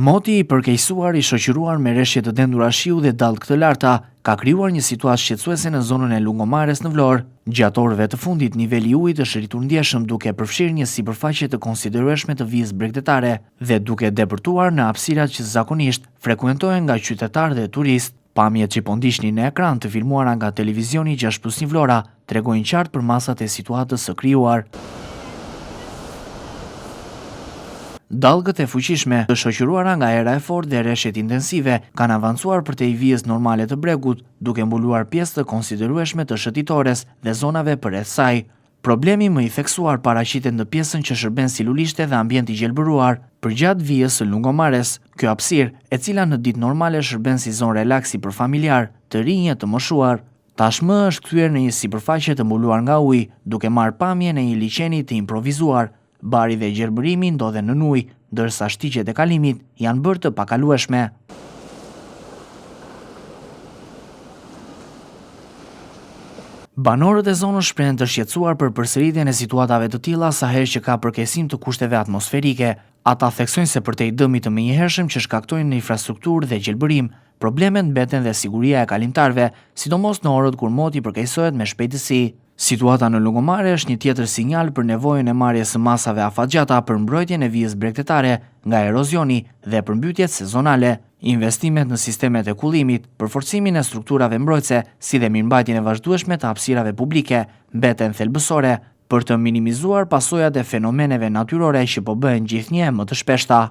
Moti i përkeqësuar i shoqëruar me rreshje të dendura shiu dhe dallgë të larta ka krijuar një situatë shqetësuese në zonën e Lungomares në Vlorë. Gjatë orëve të fundit, niveli i ujit është rritur ndjeshëm duke përfshirë një sipërfaqe të konsiderueshme të vijës bregdetare dhe duke depërtuar në hapësirat që zakonisht frekuentohen nga qytetarë dhe turistë. Pamjet që po ndiqni në ekran të filmuara nga televizioni 6+1 Vlora tregojnë qartë për masat e situatës së krijuar. Dallgët e fuqishme, të shoqëruara nga era e fortë dhe rreshjet intensive, kanë avancuar përtej vijës normale të bregut, duke mbuluar pjesë të konsiderueshme të shëtitores dhe zonave përreth saj. Problemi më i theksuar paraqitet në pjesën që shërben si lulishte dhe ambient i gjelbëruar përgjatë vijës së Lungomares. Kjo hapësirë, e cila në ditë normale shërben si zonë relaksi për familjar, të rinj e të moshuar, tashmë është kthyer në një sipërfaqe të mbuluar nga ujë, duke marrë pamjen e një liçeni të improvisuar. Bari dhe gjelbërimi ndodhen nën ujë, ndërsa shtigjet e kalimit janë bërë të pakalueshme. Banorët e zonës shprehen të shqetësuar për përsëritjen e situatave të tilla sa herë që ka përkeqësim të kushteve atmosferike. Ata theksojnë se përtej dëmit të menjëhershëm që shkaktojnë në infrastrukturë dhe gjelbërim, problemet mbeten dhe siguria e kalimtarëve, sidomos në orët kur moti përkeqësohet me shpejtësi. Situata në Lungomare është një tjetër sinjal për nevojën e marrjes së masave afatgjata për mbrojtjen e vijës bregdetare nga erozioni dhe përmbytjet sezonale. Investimet në sistemet e kullimit, përforcimin e strukturave mbrojtëse, si dhe mirëmbajtjen e vazhdueshme të hapësirave publike mbeten thelbësore për të minimizuar pasojat e fenomeneve natyrore që po bëhen gjithnjë më të shpeshta.